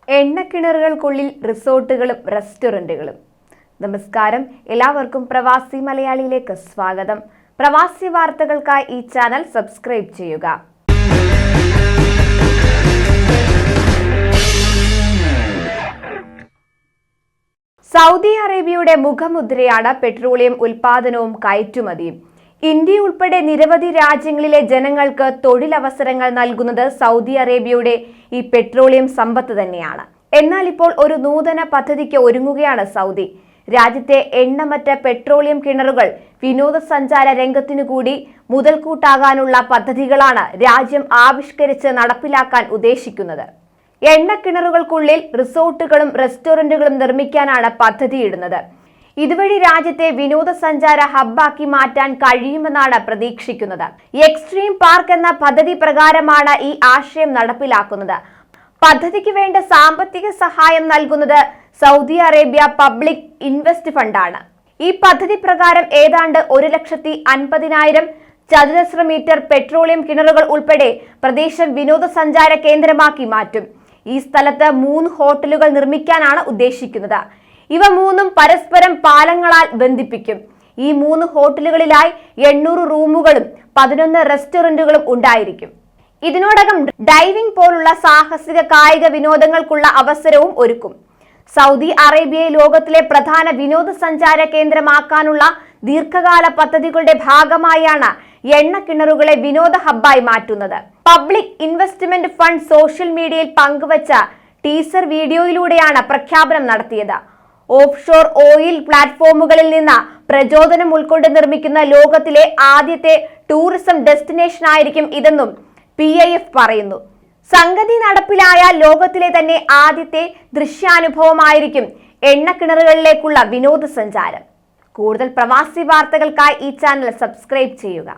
എണ്ണക്കിണറുകൾക്കുള്ളിൽ റിസോർട്ടുകളും റെസ്റ്റോറന്റുകളും. നമസ്കാരം, എല്ലാവർക്കും പ്രവാസി മലയാളിയിലേക്ക് സ്വാഗതം. പ്രവാസി വാർത്തകൾക്കായി ഈ ചാനൽ സബ്സ്ക്രൈബ് ചെയ്യുക. സൗദി അറേബ്യയുടെ മുഖമുദ്രയാണ് പെട്രോളിയം ഉൽപാദനവും കയറ്റുമതിയും. ഇന്ത്യ ഉൾപ്പെടെ നിരവധി രാജ്യങ്ങളിലെ ജനങ്ങൾക്ക് തൊഴിലവസരങ്ങൾ നൽകുന്നത് സൗദി അറേബ്യയുടെ ഈ പെട്രോളിയം സമ്പത്ത് തന്നെയാണ്. എന്നാൽ ഇപ്പോൾ ഒരു നൂതന പദ്ധതിക്ക് ഒരുങ്ങുകയാണ് സൗദി. രാജ്യത്തെ എണ്ണമറ്റ പെട്രോളിയം കിണറുകൾ വിനോദസഞ്ചാര രംഗത്തിനു കൂടി മുതൽക്കൂട്ടാകാനുള്ള പദ്ധതികളാണ് രാജ്യം ആവിഷ്കരിച്ച് നടപ്പിലാക്കാൻ ഉദ്ദേശിക്കുന്നത്. എണ്ണക്കിണറുകൾക്കുള്ളിൽ റിസോർട്ടുകളും റെസ്റ്റോറന്റുകളും നിർമ്മിക്കാനാണ് പദ്ധതിയിടുന്നത്. ഇതുവഴി രാജ്യത്തെ വിനോദസഞ്ചാര ഹബ്ബാക്കി മാറ്റാൻ കഴിയുമെന്നാണ് പ്രതീക്ഷിക്കുന്നത്. എക്സ്ട്രീം പാർക്ക് എന്ന പദ്ധതി പ്രകാരമാണ് ഈ ആശയം നടപ്പിലാക്കുന്നത്. പദ്ധതിക്ക് വേണ്ട സാമ്പത്തിക സഹായം നൽകുന്നത് സൗദി അറേബ്യ പബ്ലിക് ഇൻവെസ്റ്റ് ഫണ്ടാണ്. ഈ പദ്ധതി പ്രകാരം ഏതാണ്ട് 1,50,000 ചതുരശ്ര മീറ്റർ പെട്രോളിയം കിണറുകൾ ഉൾപ്പെടെ പ്രദേശം വിനോദസഞ്ചാര കേന്ദ്രമാക്കി മാറ്റും. ഈ സ്ഥലത്ത് 3 ഹോട്ടലുകൾ നിർമ്മിക്കാനാണ് ഉദ്ദേശിക്കുന്നത്. ഇവ 3ഉം പരസ്പരം പാലങ്ങളാൽ ബന്ധിപ്പിക്കും. ഈ 3 ഹോട്ടലുകളിലായി 800 റൂമുകളും 11 റെസ്റ്റോറന്റുകളും ഉണ്ടായിരിക്കും. ഇതിനോടകം ഡൈവിംഗ് പോലുള്ള സാഹസിക കായിക വിനോദങ്ങൾക്കുള്ള അവസരവും ഒരുക്കും. സൗദി അറേബ്യയെ ലോകത്തിലെ പ്രധാന വിനോദസഞ്ചാര കേന്ദ്രമാക്കാനുള്ള ദീർഘകാല പദ്ധതികളുടെ ഭാഗമായാണ് എണ്ണക്കിണറുകളെ വിനോദ ഹബ്ബായി മാറ്റുന്നത്. പബ്ലിക് ഇൻവെസ്റ്റ്മെന്റ് ഫണ്ട് സോഷ്യൽ മീഡിയയിൽ പങ്കുവച്ച ടീസർ വീഡിയോയിലൂടെയാണ് പ്രഖ്യാപനം നടത്തിയത്. ഓഫ്ഷോർ ഓയിൽ പ്ലാറ്റ്ഫോമുകളിൽ നിന്ന് പ്രചോദനം ഉൾക്കൊണ്ട് നിർമ്മിക്കുന്ന ലോകത്തിലെ ആദ്യത്തെ ടൂറിസം ഡെസ്റ്റിനേഷൻ ആയിരിക്കും ഇതെന്നും PIF പറയുന്നു. സംഗതി നടപ്പിലായ ലോകത്തിലെ തന്നെ ആദ്യത്തെ ദൃശ്യാനുഭവമായിരിക്കും എണ്ണക്കിണറുകളിലേക്കുള്ള വിനോദസഞ്ചാരം. കൂടുതൽ പ്രവാസി വാർത്തകൾക്കായി ഈ ചാനൽ സബ്സ്ക്രൈബ് ചെയ്യുക.